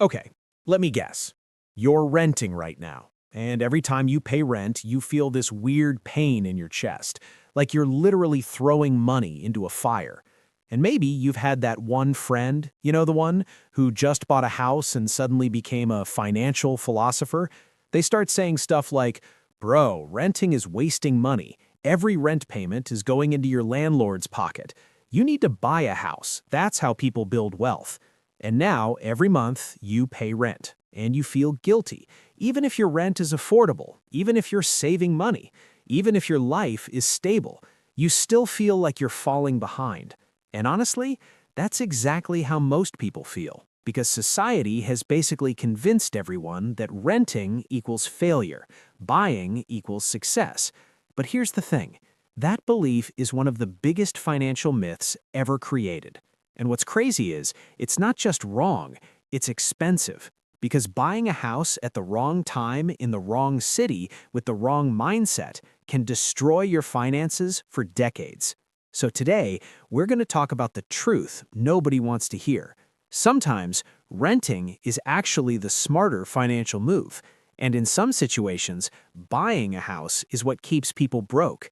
Okay, let me guess. You're renting right now, and every time you pay rent, you feel this weird pain in your chest, like you're literally throwing money into a fire. And maybe you've had that one friend, the one who just bought a house and suddenly became a financial philosopher. They start saying stuff like, "Bro, renting is wasting money. Every rent payment is going into your landlord's pocket. You need to buy a house. That's how people build wealth." And now, every month, you pay rent, and you feel guilty, even if your rent is affordable, even if you're saving money, even if your life is stable, you still feel like you're falling behind. And honestly, that's exactly how most people feel, because society has basically convinced everyone that renting equals failure, buying equals success. But here's the thing, that belief is one of the biggest financial myths ever created. And what's crazy is, it's not just wrong, it's expensive. Because buying a house at the wrong time in the wrong city with the wrong mindset can destroy your finances for decades. So today, we're going to talk about the truth nobody wants to hear. Sometimes, renting is actually the smarter financial move. And in some situations, buying a house is what keeps people broke.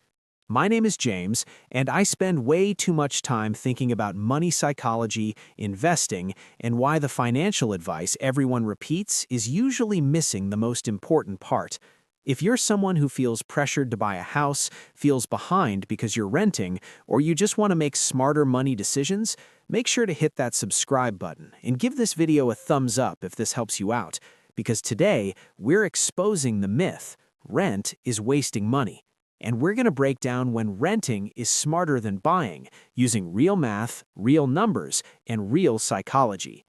My name is James, and I spend way too much time thinking about money psychology, investing, and why the financial advice everyone repeats is usually missing the most important part. If you're someone who feels pressured to buy a house, feels behind because you're renting, or you just want to make smarter money decisions, make sure to hit that subscribe button and give this video a thumbs up if this helps you out. Because today, we're exposing the myth, rent is wasting money. And we're going to break down when renting is smarter than buying, using real math, real numbers, and real psychology.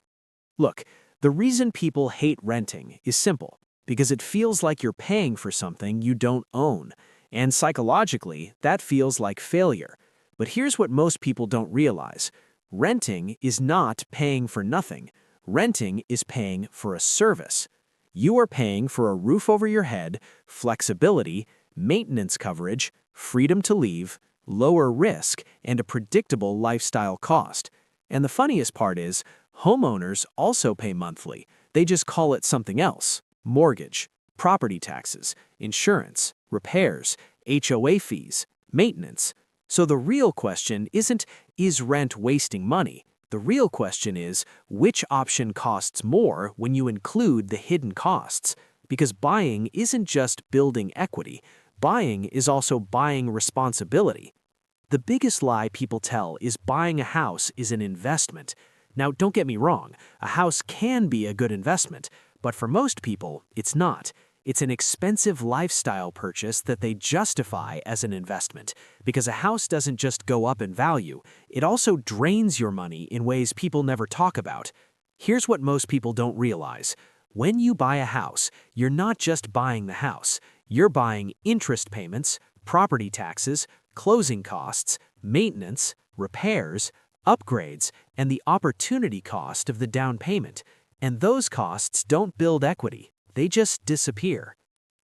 Look, the reason people hate renting is simple, because it feels like you're paying for something you don't own. And psychologically, that feels like failure. But here's what most people don't realize. Renting is not paying for nothing. Renting is paying for a service. You are paying for a roof over your head, flexibility, maintenance coverage, freedom to leave, lower risk, and a predictable lifestyle cost. And the funniest part is, homeowners also pay monthly. They just call it something else: mortgage, property taxes, insurance, repairs, HOA fees, maintenance. So the real question isn't, is rent wasting money? The real question is, which option costs more when you include the hidden costs? Because buying isn't just building equity. Buying is also buying responsibility. The biggest lie people tell is buying a house is an investment. Now, don't get me wrong, a house can be a good investment, but for most people, it's not. It's an expensive lifestyle purchase that they justify as an investment, because a house doesn't just go up in value, it also drains your money in ways people never talk about. Here's what most people don't realize. When you buy a house, you're not just buying the house. You're buying interest payments, property taxes, closing costs, maintenance, repairs, upgrades, and the opportunity cost of the down payment. And those costs don't build equity, they just disappear.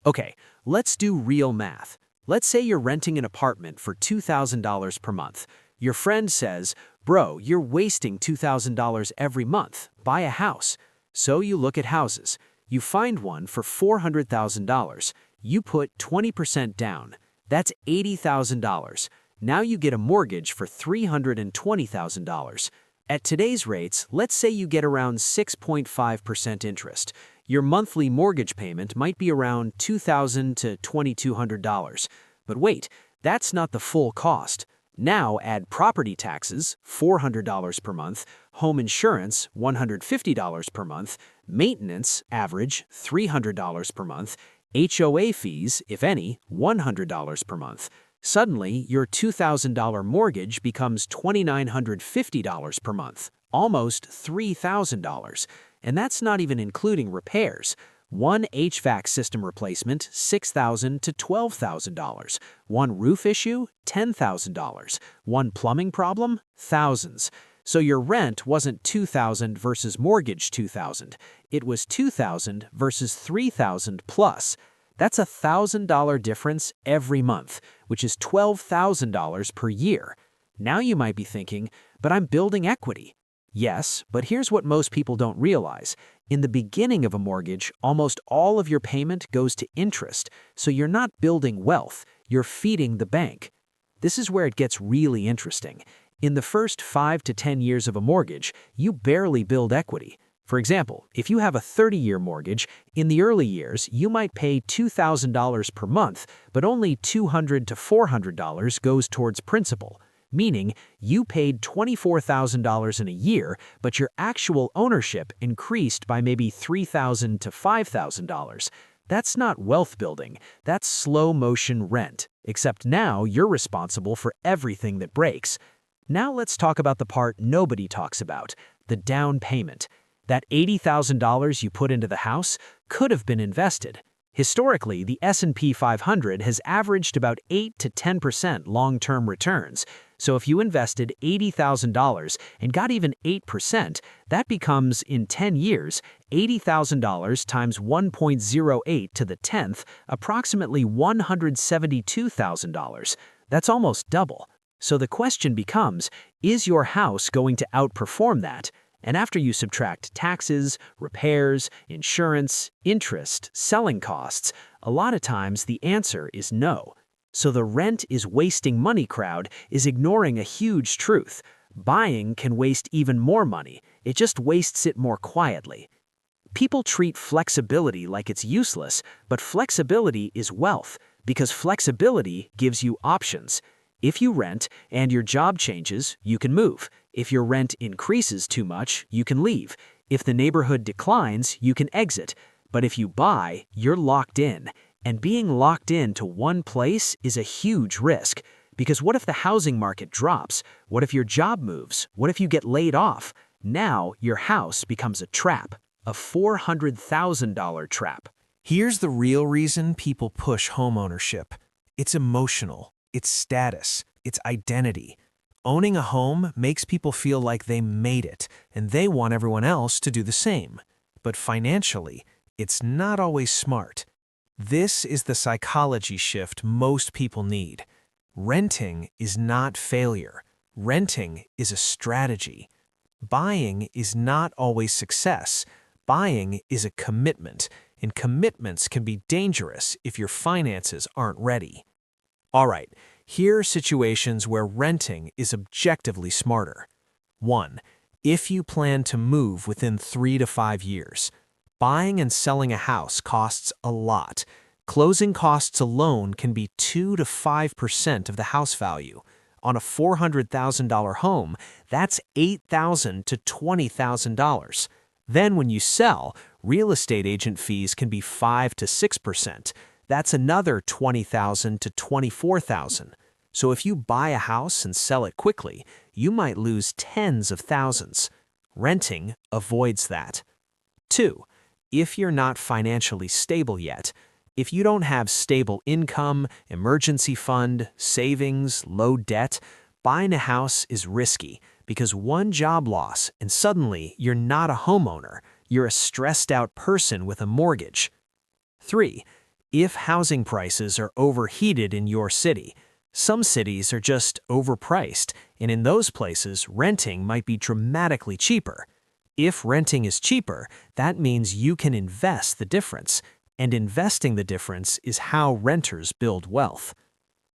Okay, let's do real math. Let's say you're renting an apartment for $2,000 per month. Your friend says, "Bro, you're wasting $2,000 every month. Buy a house." So you look at houses. You find one for $400,000. You put 20% down. That's $80,000. Now you get a mortgage for $320,000. At today's rates, let's say you get around 6.5% interest. Your monthly mortgage payment might be around $2,000 to $2,200. But wait, that's not the full cost. Now add property taxes, $400 per month, home insurance, $150 per month, maintenance, average, $300 per month, HOA fees, if any, $100 per month. Suddenly, your $2,000 mortgage becomes $2,950 per month, almost $3,000. And that's not even including repairs. One HVAC system replacement, $6,000 to $12,000. One roof issue, $10,000. One plumbing problem, thousands. So your rent wasn't $2,000 versus mortgage $2,000. It was $2,000 versus $3,000 plus. That's a $1,000 difference every month, which is $12,000 per year. Now you might be thinking, but I'm building equity. Yes, but here's what most people don't realize. In the beginning of a mortgage, almost all of your payment goes to interest, so you're not building wealth, you're feeding the bank. This is where it gets really interesting. In the first 5 to 10 years of a mortgage, you barely build equity. For example, if you have a 30-year mortgage, in the early years, you might pay $2,000 per month, but only $200 to $400 goes towards principal. Meaning, you paid $24,000 in a year, but your actual ownership increased by maybe $3,000 to $5,000. That's not wealth building, that's slow-motion rent, except now you're responsible for everything that breaks. Now let's talk about the part nobody talks about, the down payment. That $80,000 you put into the house could have been invested. Historically, the S&P 500 has averaged about 8 to 10% long-term returns. So if you invested $80,000 and got even 8%, that becomes, in 10 years, $80,000 times 1.08 to the 10th, approximately $172,000. That's almost double. So the question becomes, is your house going to outperform that? And after you subtract taxes, repairs, insurance, interest, selling costs, a lot of times the answer is no. So the rent is wasting money crowd is ignoring a huge truth. Buying can waste even more money, it just wastes it more quietly. People treat flexibility like it's useless, but flexibility is wealth, because flexibility gives you options. If you rent and your job changes, you can move. If your rent increases too much, you can leave. If the neighborhood declines, you can exit. But if you buy, you're locked in. And being locked into one place is a huge risk. Because what if the housing market drops? What if your job moves? What if you get laid off? Now your house becomes a trap, a $400,000 trap. Here's the real reason people push homeownership. It's emotional, it's status, it's identity. Owning a home makes people feel like they made it, and they want everyone else to do the same. But financially, it's not always smart. This is the psychology shift most people need. Renting is not failure. Renting is a strategy. Buying is not always success. Buying is a commitment, and commitments can be dangerous if your finances aren't ready. All right, here are situations where renting is objectively smarter. 1. If you plan to move within 3 to 5 years. Buying and selling a house costs a lot. Closing costs alone can be 2 to 5% of the house value. On a $400,000 home, that's $8,000 to $20,000. Then when you sell, real estate agent fees can be 5 to 6%. That's another $20,000 to $24,000. So if you buy a house and sell it quickly, you might lose tens of thousands. Renting avoids that. 2. If you're not financially stable yet, if you don't have stable income, emergency fund, savings, low debt, buying a house is risky because one job loss and suddenly you're not a homeowner, you're a stressed out person with a mortgage. 3. If housing prices are overheated in your city, some cities are just overpriced, and in those places, renting might be dramatically cheaper. If renting is cheaper, that means you can invest the difference, and investing the difference is how renters build wealth.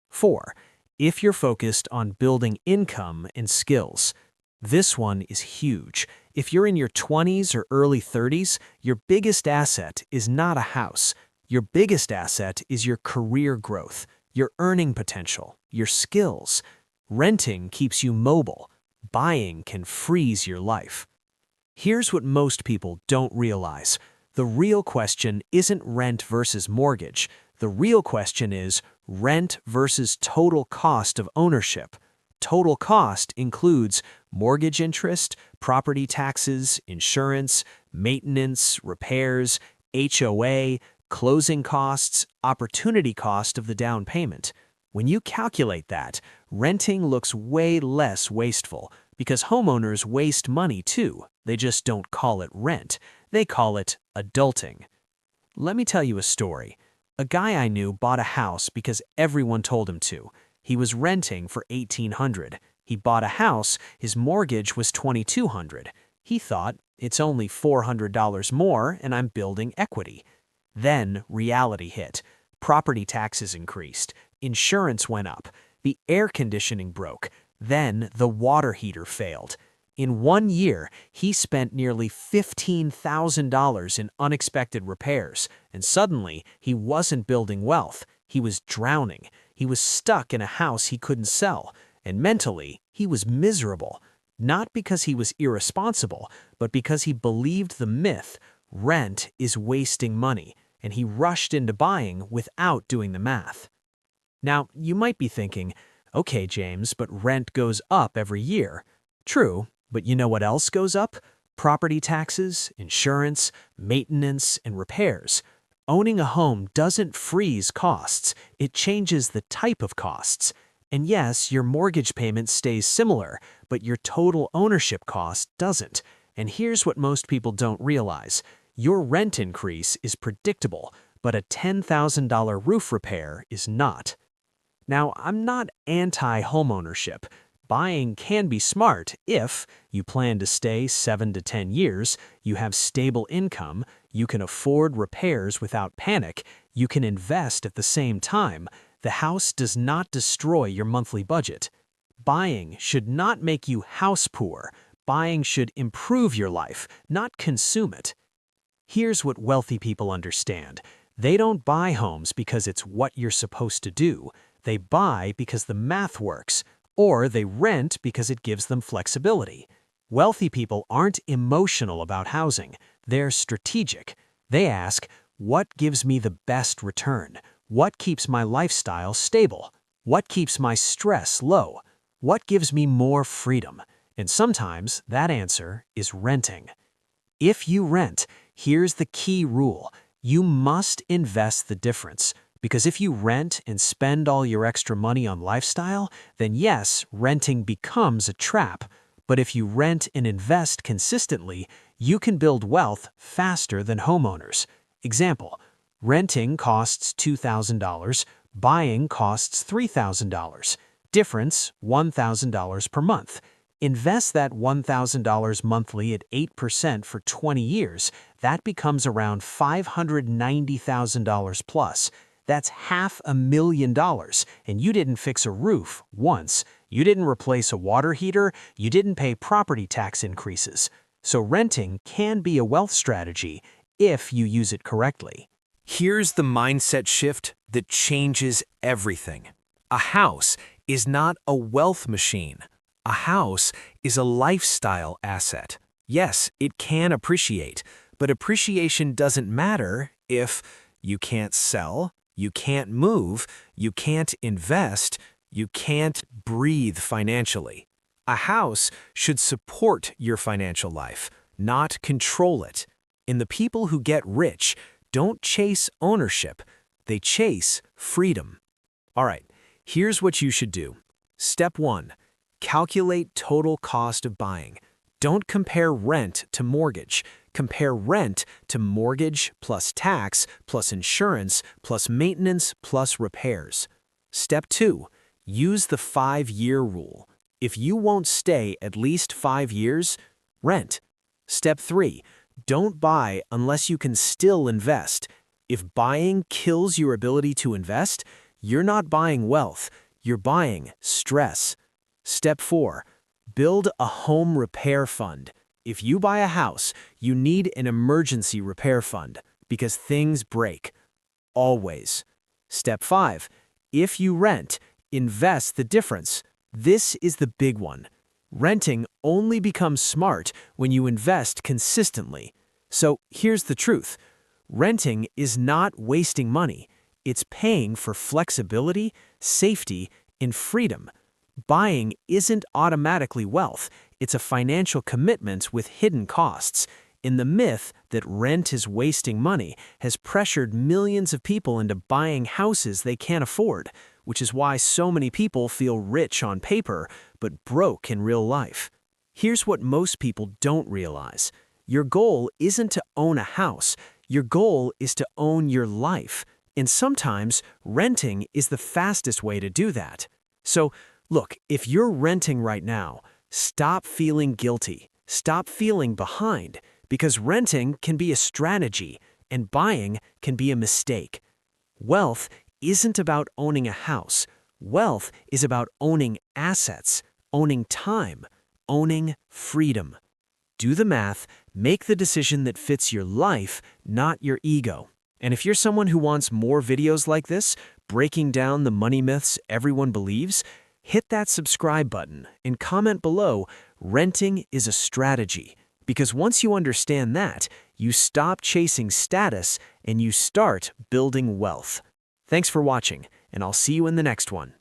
4. If you're focused on building income and skills. This one is huge. If you're in your 20s or early 30s, your biggest asset is not a house. Your biggest asset is your career growth, your earning potential, your skills. Renting keeps you mobile. Buying can freeze your life. Here's what most people don't realize. The real question isn't rent versus mortgage. The real question is rent versus total cost of ownership. Total cost includes mortgage interest, property taxes, insurance, maintenance, repairs, HOA, closing costs, opportunity cost of the down payment. When you calculate that, renting looks way less wasteful because homeowners waste money too. They just don't call it rent. They call it adulting. Let me tell you a story. A guy I knew bought a house because everyone told him to. He was renting for $1,800. He bought a house, his mortgage was $2,200. He thought, it's only $400 more and I'm building equity. Then reality hit. Property taxes increased, insurance went up, the air conditioning broke, then the water heater failed. In 1 year, he spent nearly $15,000 in unexpected repairs, and suddenly he wasn't building wealth, he was drowning. He was stuck in a house he couldn't sell, and mentally, he was miserable. Not because he was irresponsible, but because he believed the myth, rent is wasting money, and he rushed into buying without doing the math. Now, you might be thinking, okay, James, but rent goes up every year. True, but you know what else goes up? Property taxes, insurance, maintenance, and repairs. Owning a home doesn't freeze costs, it changes the type of costs. And yes, your mortgage payment stays similar, but your total ownership cost doesn't. And here's what most people don't realize. Your rent increase is predictable, but a $10,000 roof repair is not. Now, I'm not anti-homeownership. Buying can be smart if you plan to stay 7 to 10 years, you have stable income, you can afford repairs without panic, you can invest at the same time. The house does not destroy your monthly budget. Buying should not make you house poor. Buying should improve your life, not consume it. Here's what wealthy people understand. They don't buy homes because it's what you're supposed to do. They buy because the math works, or they rent because it gives them flexibility. Wealthy people aren't emotional about housing. They're strategic. They ask, what gives me the best return? What keeps my lifestyle stable? What keeps my stress low? What gives me more freedom? And sometimes that answer is renting. If you rent, here's the key rule. You must invest the difference. Because if you rent and spend all your extra money on lifestyle, then yes, renting becomes a trap. But if you rent and invest consistently, you can build wealth faster than homeowners. Example, renting costs $2,000, buying costs $3,000. Difference, $1,000 per month. Invest that $1,000 monthly at 8% for 20 years. That becomes around $590,000 plus. That's $500,000, and you didn't fix a roof once. You didn't replace a water heater. You didn't pay property tax increases. So renting can be a wealth strategy if you use it correctly. Here's the mindset shift that changes everything. A house is not a wealth machine. A house is a lifestyle asset. Yes, it can appreciate, but appreciation doesn't matter if you can't sell, you can't move, you can't invest, you can't breathe financially. A house should support your financial life, not control it. And the people who get rich don't chase ownership, they chase freedom. All right, here's what you should do. Step 1, calculate total cost of buying. Don't compare rent to mortgage. Compare rent to mortgage plus tax plus insurance plus maintenance plus repairs. Step 2, use the 5-year rule. If you won't stay at least 5 years, rent. Step 3, don't buy unless you can still invest. If buying kills your ability to invest, you're not buying wealth, you're buying stress. Step 4, build a home repair fund. If you buy a house, you need an emergency repair fund because things break. Always. Step 5, if you rent, invest the difference. This is the big one. Renting only becomes smart when you invest consistently. So here's the truth. Renting is not wasting money. It's paying for flexibility, safety, and freedom. Buying isn't automatically wealth. It's a financial commitment with hidden costs. And the myth that rent is wasting money has pressured millions of people into buying houses they can't afford, which is why so many people feel rich on paper but broke in real life. Here's what most people don't realize. Your goal isn't to own a house. Your goal is to own your life. And sometimes renting is the fastest way to do that. So, Look, if you're renting right now, stop feeling guilty. Stop feeling behind, because renting can be a strategy and buying can be a mistake. Wealth isn't about owning a house. Wealth is about owning assets, owning time, owning freedom. Do the math, make the decision that fits your life, not your ego. And if you're someone who wants more videos like this, breaking down the money myths everyone believes, hit that subscribe button and comment below, renting is a strategy. Because once you understand that, you stop chasing status and you start building wealth. Thanks for watching, and I'll see you in the next one.